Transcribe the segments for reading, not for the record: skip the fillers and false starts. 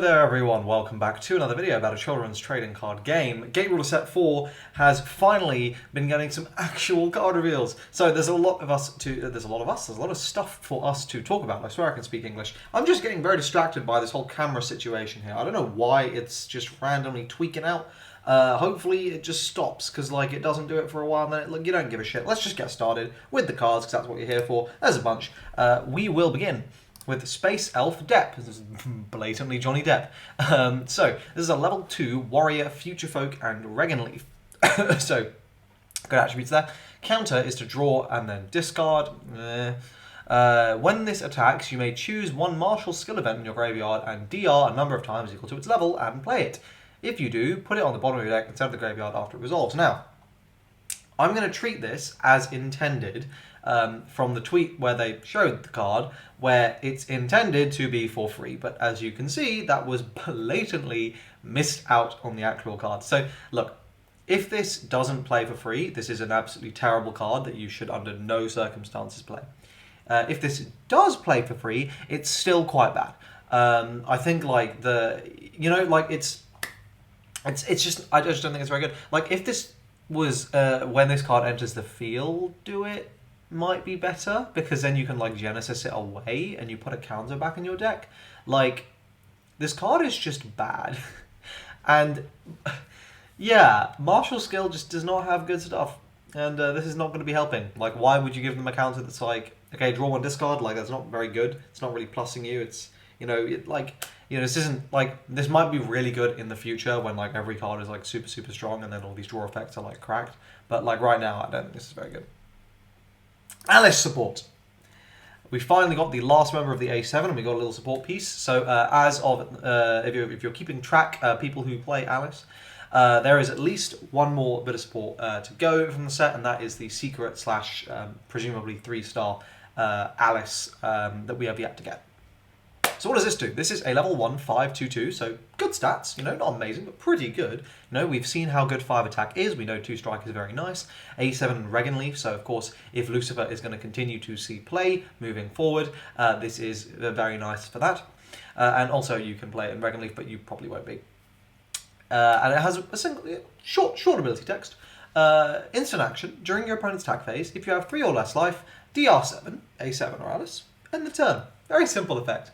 there everyone, welcome back to another video about a children's trading card game. Game Ruler Set 4 has finally been getting some actual card reveals. So there's a lot of stuff for us to talk about. I swear I can speak English. I'm just getting very distracted by this whole camera situation here. I don't know why it's just randomly tweaking out. Hopefully it just stops, because like it doesn't do it for a while and then you don't give a shit. Let's just get started with the cards, because that's what you're here for. There's a bunch. We will begin with Space Elf Depp. This is blatantly Johnny Depp. So, this is a level 2 Warrior, Future Folk, and Regan Leaf. So, good attributes there. Counter is to draw and then discard. When this attacks, you may choose one martial skill event in your graveyard and DR a number of times equal to its level and play it. If you do, put it on the bottom of your deck instead of the graveyard after it resolves. Now, I'm going to treat this as intended from the tweet where they showed the card, where it's intended to be for free. But as you can see, that was blatantly missed out on the actual card. So look, if this doesn't play for free, this is an absolutely terrible card that you should under no circumstances play. If this does play for free, it's still quite bad. I think like it's just, I just don't think it's very good. Like if this was when this card enters the field, do it might be better, because then you can like Genesis it away and you put a counter back in your deck. Like, this card is just bad. And yeah, Martial Skill just does not have good stuff, and this is not going to be helping. Like, why would you give them a counter that's like, okay, draw one, discard? Like, that's not very good. It's not really plussing you. It's, this isn't like, this might be really good in the future when like every card is like super strong and then all these draw effects are like cracked, but like right now I don't think this is very good. Alice support. We finally got the last member of the A7 and we got a little support piece. So as of, if you're keeping track, people who play Alice, there is at least one more bit of support to go from the set, and that is the secret slash presumably 3-star Alice that we have yet to get. So what does this do? This is a level 1 5/2/2, so good stats, not amazing, but pretty good. We've seen how good 5 attack is. We know 2 strike is very nice. A7 and Regan Leaf, so of course, if Lucifer is going to continue to see play moving forward, this is very nice for that. And also you can play it in Regan Leaf, but you probably won't be. And it has a single, short ability text. Instant action, during your opponent's attack phase, if you have 3 or less life, DR7, A7 or Alice, end the turn. Very simple effect.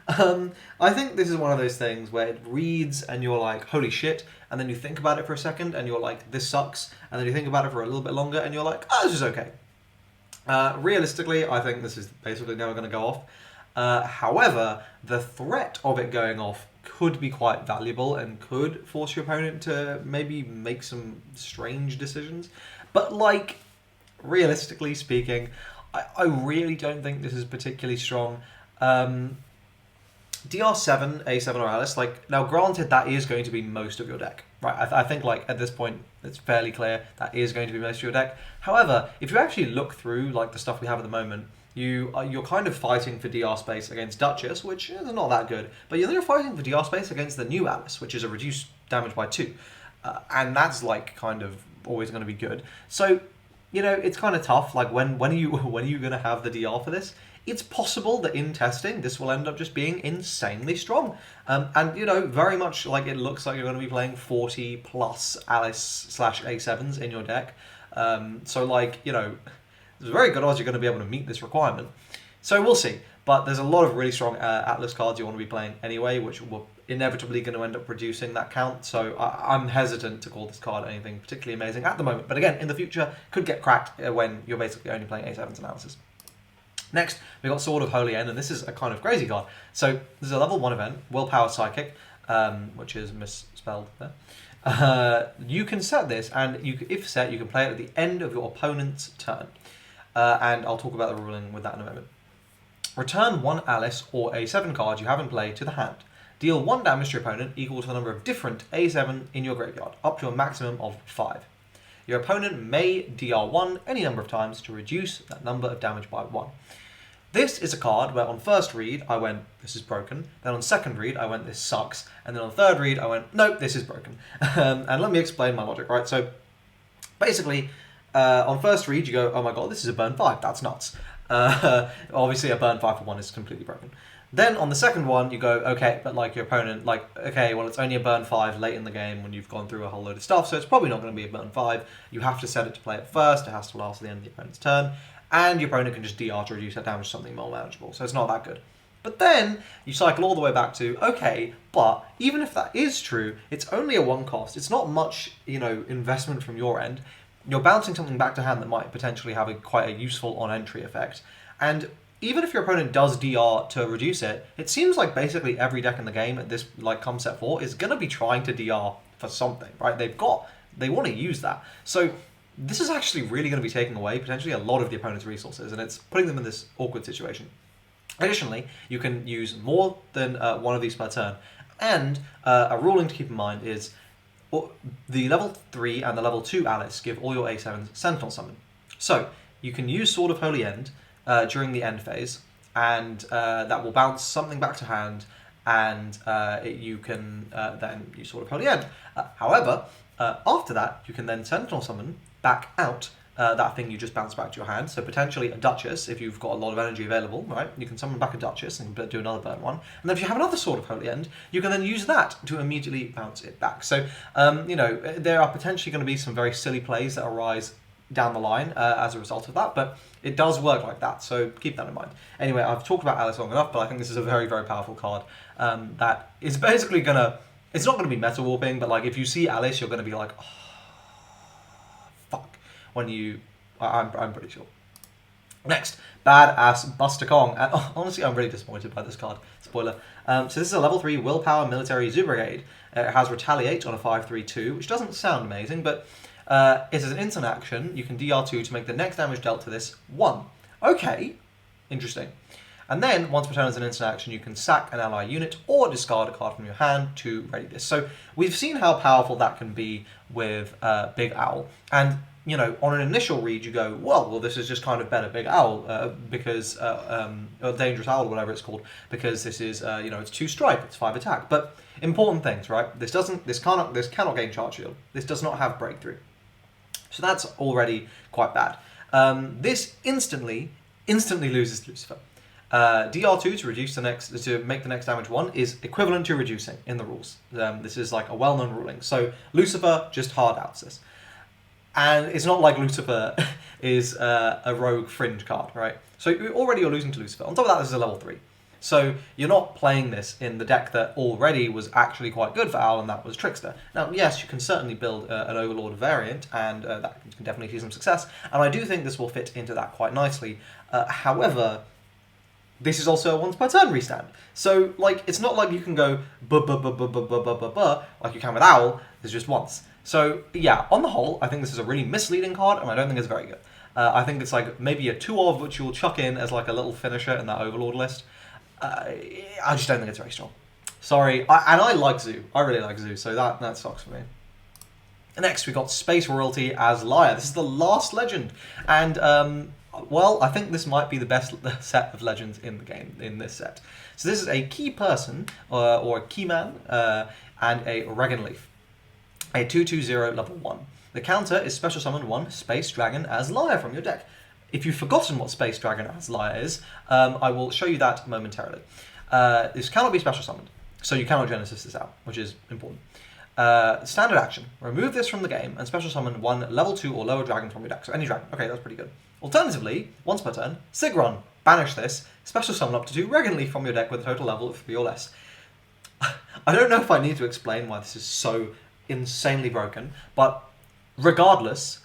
I think this is one of those things where it reads and you're like, holy shit, and then you think about it for a second and you're like, this sucks, and then you think about it for a little bit longer and you're like, oh, this is okay. Realistically, I think this is basically never going to go off. However, the threat of it going off could be quite valuable and could force your opponent to maybe make some strange decisions. But like, realistically speaking, I really don't think this is particularly strong. DR7, A7 or Alice, like, now granted that is going to be most of your deck, right? I think like at this point it's fairly clear that is going to be most of your deck. However, if you actually look through like the stuff we have at the moment, you're kind of fighting for DR space against Duchess, which is not that good, but you're fighting for DR space against the new Alice, which is a reduced damage by 2, and that's like kind of always going to be good. So it's kind of tough. Like, when are you going to have the DR for this? It's possible that in testing, this will end up just being insanely strong. And, very much like it looks like you're going to be playing 40 plus Alice / A7s in your deck. So, like, there's very good odds you're going to be able to meet this requirement. So we'll see. But there's a lot of really strong Atlas cards you want to be playing anyway, which will inevitably going to end up reducing that count. So I'm hesitant to call this card anything particularly amazing at the moment. But again, in the future, could get cracked when you're basically only playing A7s analysis. Next, we've got Sword of Holy End, and this is a kind of crazy card. So this is a level 1 event, Willpower Psychic, which is misspelled there. You can set this, and if set, you can play it at the end of your opponent's turn. And I'll talk about the ruling with that in a moment. Return 1 Alice or A7 card you have in play to the hand. Deal 1 damage to your opponent equal to the number of different A7 in your graveyard, up to a maximum of 5. Your opponent may DR1 any number of times to reduce that number of damage by 1. This is a card where on first read I went, this is broken, then on second read I went, this sucks, and then on third read I went, nope, this is broken. And let me explain my logic, right? So basically, on first read you go, oh my god, this is a burn 5, that's nuts. Obviously a burn 5 for 1 is completely broken. Then on the second one, you go, okay, but like your opponent, like, okay, well, it's only a burn 5 late in the game when you've gone through a whole load of stuff, so it's probably not going to be a burn 5. You have to set it to play it first, it has to last to the end of the opponent's turn, and your opponent can just DR to reduce that damage to something more manageable, so it's not that good. But then you cycle all the way back to, okay, but even if that is true, it's only a 1 cost. It's not much, investment from your end. You're bouncing something back to hand that might potentially have quite a useful on-entry effect. And even if your opponent does DR to reduce it, it seems like basically every deck in the game at this, come set 4, is going to be trying to DR for something, right? They want to use that. So this is actually really going to be taking away potentially a lot of the opponent's resources, and it's putting them in this awkward situation. Additionally, you can use more than one of these per turn, and a ruling to keep in mind is the level 3 and the level 2 Alice give all your A7s Sentinel Summon. So you can use Sword of Holy End during the end phase, and that will bounce something back to hand, and you can then use Sword of Holy End. However, after that, you can then Sentinel Summon back out that thing you just bounced back to your hand. So potentially a Duchess, if you've got a lot of energy available, right? You can summon back a Duchess and do another burn one. And then if you have another Sword of Holy End, you can then use that to immediately bounce it back. So, there are potentially going to be some very silly plays that arise down the line as a result of that, but it does work like that, so keep that in mind. Anyway, I've talked about Alice long enough, but I think this is a very, very powerful card that is basically it's not going to be meta warping, but if you see Alice, you're going to be like, oh, fuck, I'm pretty sure. Next, Badass Buster Kong. Honestly, I'm really disappointed by this card. Spoiler. So this is a level 3 Willpower Military Zoo Brigade. It has Retaliate on a 5/3/2, which doesn't sound amazing, but it is an instant action. You can DR2 to make the next damage dealt to this 1. Okay, interesting. And then, once per turn as an instant action, you can sack an ally unit or discard a card from your hand to ready this. So we've seen how powerful that can be with Big Owl. And, on an initial read, you go, well, this is just kind of better Big Owl because, or Dangerous Owl, or whatever it's called, because this is, it's 2 strike, it's 5 attack. But important things, right? This cannot gain charge shield. This does not have breakthrough. So that's already quite bad. This instantly loses Lucifer. DR2 to make the next damage 1 is equivalent to reducing in the rules. This is like a well-known ruling. So Lucifer just hard outs this. And it's not like Lucifer is a rogue fringe card, right? So already you're losing to Lucifer. On top of that, this is a level 3. So you're not playing this in the deck that already was actually quite good for Owl, and that was Trickster. Now, yes, you can certainly build an Overlord variant, and that can definitely see some success. And I do think this will fit into that quite nicely. However, this is also a once per turn restand. So, it's not like you can go like you can with Owl. It's just once. So, yeah, on the whole, I think this is a really misleading card, and I don't think it's very good. I think it's maybe a 2 of, which you'll chuck in as a little finisher in that Overlord list. I just don't think it's very strong. Sorry, I like Zoo. I really like Zoo, so that sucks for me. Next, we got Space Royalty Aslala. This is the last legend, and I think this might be the best set of legends in the game in this set. So this is a key person or a key man and a Regan Leaf, a 2/2/0 level 1. The counter is special summon 1 Space Dragon Aslala from your deck. If you've forgotten what Space Dragon Aslala is, I will show you that momentarily. This cannot be special summoned, so you cannot Genesis this out, which is important. Standard action. Remove this from the game and special summon 1 level 2 or lower dragon from your deck. So any dragon. Okay, that's pretty good. Alternatively, once per turn, Sigron. Banish this. Special summon up to 2 Regan Leaf from your deck with a total level of 3 or less. I don't know if I need to explain why this is so insanely broken, but regardless,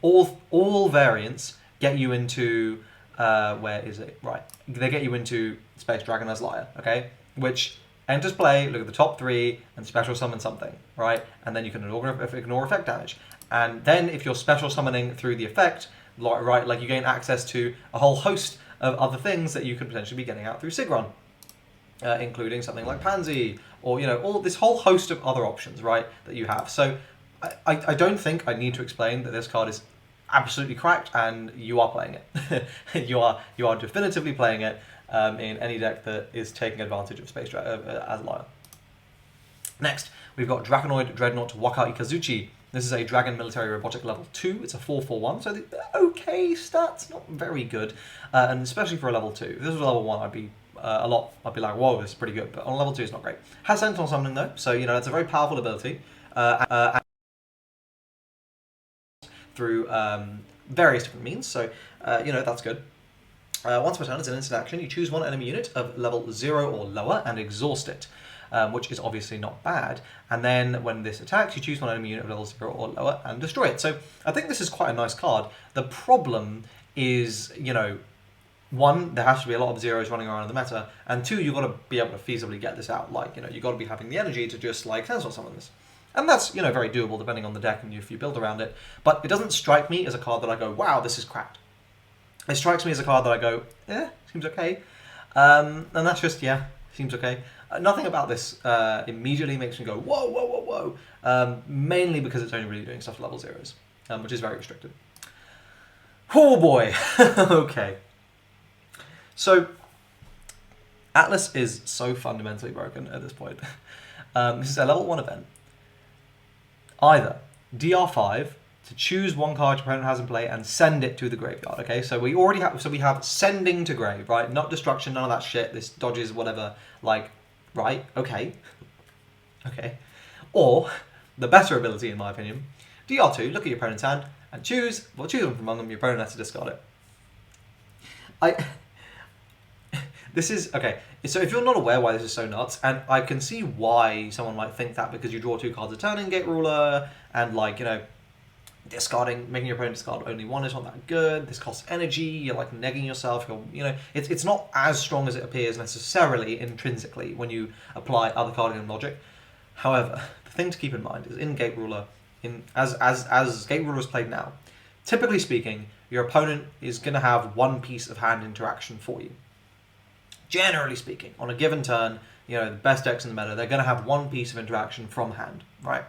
all variants get you into, where is it? Right. They get you into Space Dragon Aslala, okay? Which enters play, look at the top 3, and special summon something, right? And then you can ignore effect damage. And then if you're special summoning through the effect, right, you gain access to a whole host of other things that you could potentially be getting out through Sigron. Including something like Pansy, or, all this whole host of other options, right, that you have. So I don't think I need to explain that this card is absolutely cracked, and you are playing it. you are definitively playing it in any deck that is taking advantage of Space Aslala. Next, we've got Draconoid, Dreadnaught, Waka-ikazuchi. This is a Dragon Military Robotic level 2. It's a 4/4/1, so okay stats, not very good, and especially for a level 2. If this was a level 1, a lot, I'd be like, whoa, this is pretty good. But on level 2, it's not great. Has Sentinel Summoning though, so you know it's a very powerful ability. Through various different means, so you know that's good. Once per turn, it's an instant action. You choose one enemy unit of level 0 or lower and exhaust it, which is obviously not bad. And then when this attacks, you choose one enemy unit of level 0 or lower and destroy it. So I think this is quite a nice card. The problem is, you know, one, there has to be a lot of zeros running around in the meta, and two, you've got to be able to feasibly get this out. Like, you know, you've got to be having the energy to just, like, cancel summon this. And that's, you know, very doable depending on the deck and if you build around it. But it doesn't strike me as a card that I go, wow, this is cracked. It strikes me as a card that I go, seems okay. And that's just, yeah, seems okay. Nothing about this immediately makes me go, whoa, whoa, whoa, whoa. Mainly because it's only really doing stuff to level 0s, which is very restricted. Oh boy, okay. So, Atlas is so fundamentally broken at this point. This is a level 1 event. Either DR5 to choose one card your opponent has in play and send it to the graveyard. Okay, so we already have, we have sending to grave, right? Not destruction, none of that shit. This dodges whatever, like, right? Okay, okay. Or the better ability, in my opinion, DR2. Look at your opponent's hand and choose. Well, choose one from among them. Your opponent has to discard it. This is, okay, so if you're not aware why this is so nuts, and I can see why someone might think that because you draw 2 cards a turn in Gate Ruler, and like, you know, discarding, making your opponent discard only 1 is not that good, this costs energy, you're like negging yourself, you know, it's not as strong as it appears necessarily intrinsically when you apply other card game logic. However, the thing to keep in mind is in Gate Ruler, as Gate Ruler is played now, typically speaking, your opponent is going to have 1 piece of hand interaction for you. Generally speaking, on a given turn, you know, the best decks in the meta, they're going to have 1 piece of interaction from hand, right?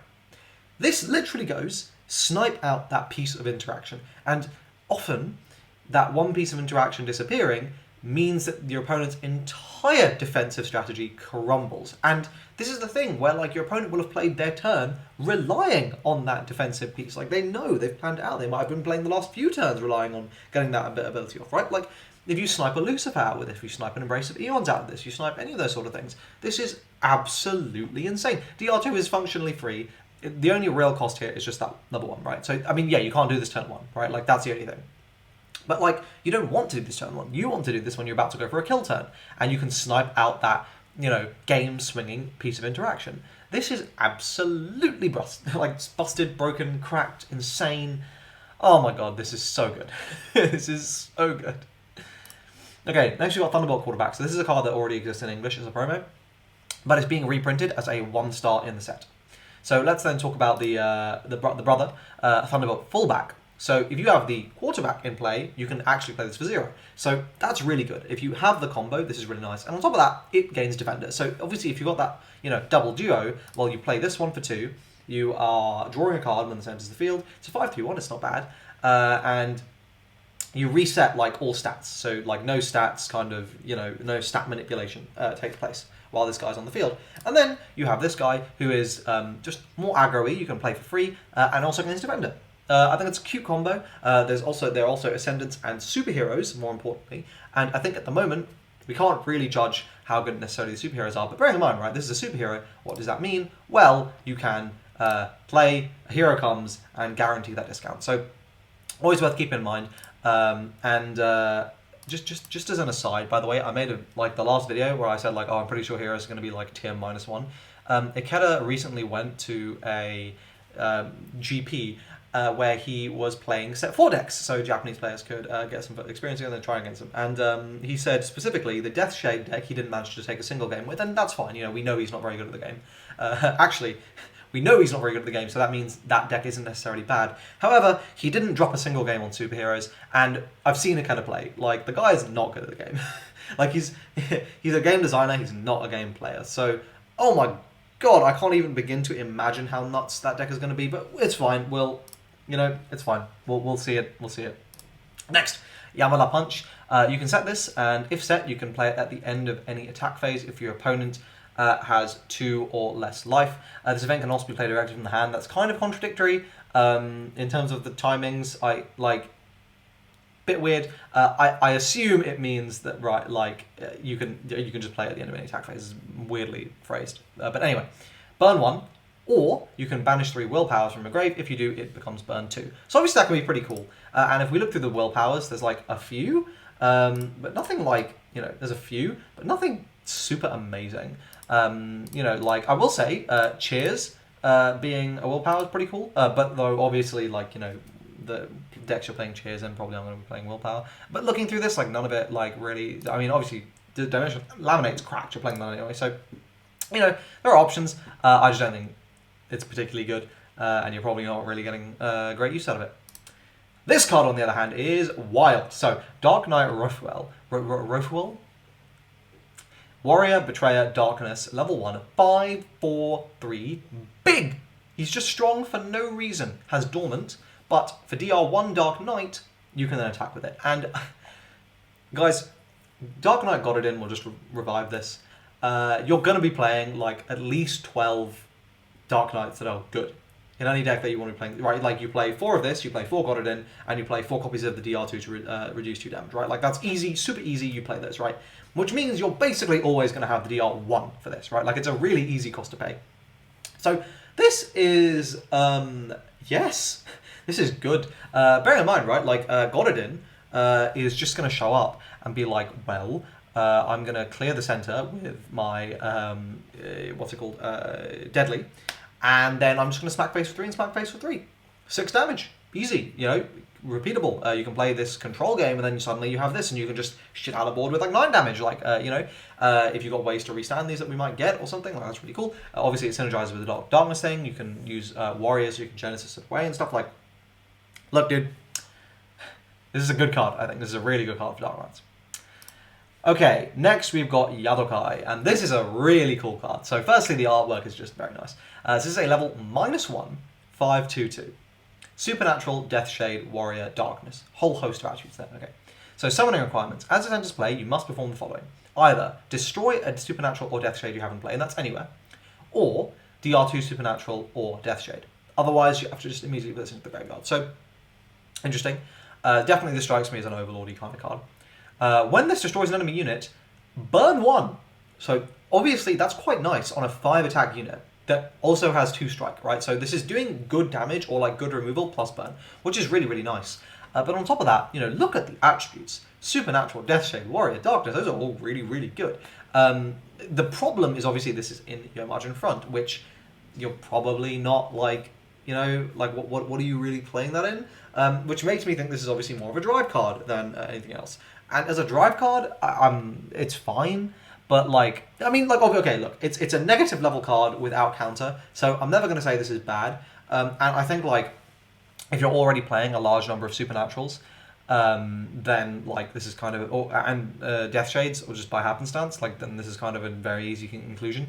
This literally goes, snipe out that piece of interaction. And often, that 1 piece of interaction disappearing means that your opponent's entire defensive strategy crumbles. And this is the thing where, like, your opponent will have played their turn relying on that defensive piece. Like, they know, they've planned it out. They might have been playing the last few turns relying on getting that ability off, right? Like, if you snipe a Lucifer out with this, if you snipe an Embrace of Eons out of this, you snipe any of those sort of things, this is absolutely insane. DR2 is functionally free. The only real cost here is just that level 1, right? So, I mean, yeah, you can't do this turn 1, right? Like, that's the only thing. But, like, you don't want to do this turn 1. You want to do this when you're about to go for a kill turn. And you can snipe out that, you know, game-swinging piece of interaction. This is absolutely busted, broken, cracked, insane. Oh my god, this is so good. This is so good. Okay, next we've got Thunderbolt Quarterback. So this is a card that already exists in English as a promo, but it's being reprinted as a 1-star in the set. So let's then talk about the brother, Thunderbolt Fullback. So if you have the Quarterback in play, you can actually play this for 0. So that's really good. If you have the combo, this is really nice. And on top of that, it gains Defender. So obviously if you've got that, you know, double duo, well, you play this one for 2, you are drawing a card when the enters the field. It's a 5-3-1, it's not bad. And you reset, like, all stats. So, like, no stats, kind of, you know, no stat manipulation takes place while this guy's on the field. And then you have this guy who is just more aggro-y, you can play for free, and also gains Defender. I think it's a cute combo. There are also Ascendants and Superheroes, more importantly. And I think at the moment, we can't really judge how good necessarily the superheroes are. But bearing in mind, right, this is a superhero. What does that mean? Well, you can play, a hero comes, and guarantee that discount. So, always worth keeping in mind. Just as an aside, by the way, I made the last video where I said, like, oh, I'm pretty sure Heroes are going to be like tier -1. Ikeda recently went to a GP where he was playing set 4 decks, so Japanese players could get some experience and then try against them. And he said specifically the Death Shade deck he didn't manage to take a single game with, and that's fine. You know, we know he's not very good at the game. Actually, we know he's not very good at the game, so that means that deck isn't necessarily bad. However, he didn't drop a single game on superheroes, and I've seen Ikeda play. Like, the guy is not good at the game. Like, he's a game designer, he's not a game player. So, oh my god, I can't even begin to imagine how nuts that deck is going to be, but it's fine. You know, it's fine. We'll see it. We'll see it. Next, Yamada Punch. You can set this, and if set, you can play it at the end of any attack phase if your opponent has 2 or less life. This event can also be played directly from the hand. That's kind of contradictory in terms of the timings. Bit weird. I assume it means that, right, like, you can just play at the end of any attack phase. It's weirdly phrased. But anyway, burn 1, or you can banish 3 willpowers from your grave. If you do, it becomes burn 2. So obviously that can be pretty cool. And if we look through the willpowers, there's like a few, but nothing like, there's a few, but nothing super amazing. Like, I will say, cheers being a willpower is pretty cool. But though, obviously, like, the decks you're playing cheers in, probably I'm going to be playing willpower. But looking through this, like, none of it, like, really, I mean, obviously, the dimension laminate's cracked, you're playing that anyway, so, there are options. I just don't think it's particularly good, and you're probably not really getting great use out of it. This card, on the other hand, is wild. So, Dark Knight Rophuel, Rophuel? Warrior, Betrayer, Darkness, level 1, 5, 4, 3, big! He's just strong for no reason, has Dormant, but for DR1 Dark Knight, you can then attack with it. And, guys, Dark Knight got it in, we'll just revive this. You're going to be playing, like, at least 12 Dark Knights that are good. In any deck that you want to be playing, right? Like, you play 4 of this, you play 4 Got It In, and you play 4 copies of the DR2 to reduce 2 damage, right? Like, that's easy, super easy, you play this, right? Which means you're basically always going to have the DR1 for this, right? Like, it's a really easy cost to pay. So, this is, yes, this is good. Bearing in mind, right, like, Got It In is just going to show up and be like, well, I'm going to clear the center with my, Deadly. And then I'm just going to smack face for 3 and smack face for 3. 6 damage. Easy, repeatable. You can play this control game and then suddenly you have this and you can just shit out of board with like 9 damage. Like, if you've got ways to restand these that we might get or something, like, that's really cool. Obviously it synergizes with the Darkness thing. You can use Warriors, you can Genesis it away and stuff like. Look, dude, this is a good card. I think this is a really good card for Dark Knights. Okay, next we've got Yadokai, and this is a really cool card. So firstly, the artwork is just very nice. This is a level -1, 5/2/2. Supernatural, Death Shade, Warrior, Darkness. Whole host of attributes there, okay. So summoning requirements. As it enters play, you must perform the following. Either destroy a Supernatural or Death Shade you have in play, and that's anywhere, or DR2 Supernatural or Death Shade. Otherwise, you have to just immediately put this into the graveyard. So, interesting. Definitely this strikes me as an Overlord-y kind of card. When this destroys an enemy unit, burn 1. So obviously that's quite nice on a 5 attack unit that also has 2 strike, right? So this is doing good damage or like good removal plus burn, which is really, really nice. But on top of that, look at the attributes. Supernatural, Death Shade, Warrior, Darkness, those are all really, really good. The problem is obviously this is in your margin front, which you're probably not like, what are you really playing that in? Which makes me think this is obviously more of a drive card than anything else. And as a drive card, it's fine, but okay, look, it's a negative level card without counter, so I'm never going to say this is bad. And I think if you're already playing a large number of Supernaturals, then this is kind of Death Shades, or just by happenstance, then this is kind of a very easy conclusion.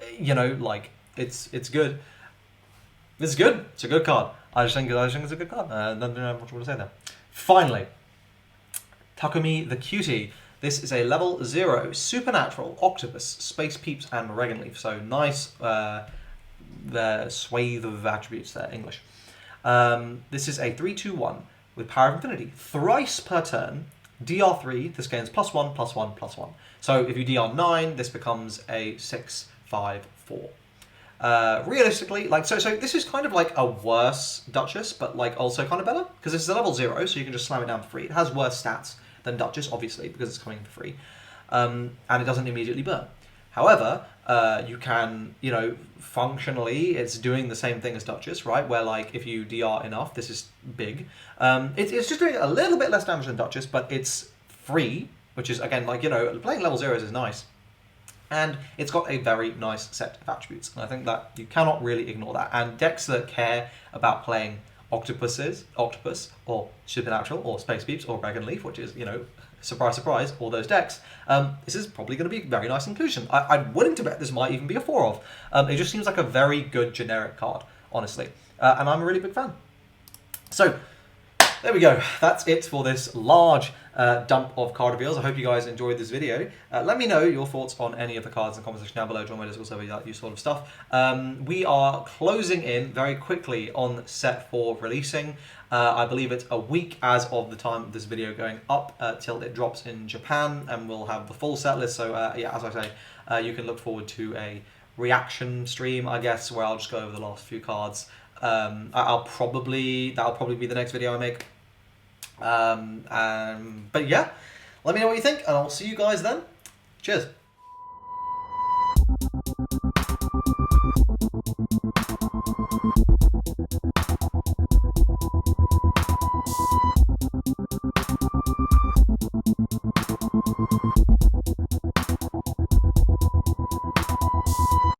It's good. This is good. It's a good card. I just think it's a good card. I don't know what more to say there. Finally. Takumi the Cutie. This is a level 0 Supernatural, Octopus, Space Peeps, and Regan Leaf. So nice the swathe of attributes there, English. This is a 3/2/1 with Power of Infinity. Thrice per turn, DR3, this gains +1, +1, +1. So if you DR9, this becomes a 6/5/4. Realistically, so this is kind of like a worse Duchess, but also kind of better, because this is a level 0, so you can just slam it down for free. It has worse stats than Duchess, obviously, because it's coming for free, and it doesn't immediately burn. However, you can, functionally, it's doing the same thing as Duchess, right? Where if you DR enough, this is big. It's just doing a little bit less damage than Duchess, but it's free, which is again playing level 0s is nice. And it's got a very nice set of attributes. And I think that you cannot really ignore that. And decks that care about playing Octopus, or Supernatural, or Space Peeps, or Regan Leaf, which is, surprise, surprise, all those decks, this is probably going to be a very nice inclusion. I'm willing to bet this might even be a 4 of. It just seems like a very good generic card, honestly. And I'm a really big fan. So, there we go. That's it for this large dump of card reveals. I hope you guys enjoyed this video. Let me know your thoughts on any of the cards in the comment section down below. Join my Discord server, that sort of stuff. We are closing in very quickly on set 4 releasing. I believe it's a week as of the time of this video going up till it drops in Japan, and we'll have the full set list. So yeah, as I say, you can look forward to a reaction stream, I guess, where I'll just go over the last few cards. That'll probably be the next video I make. But yeah, let me know what you think, and I'll see you guys then. Cheers.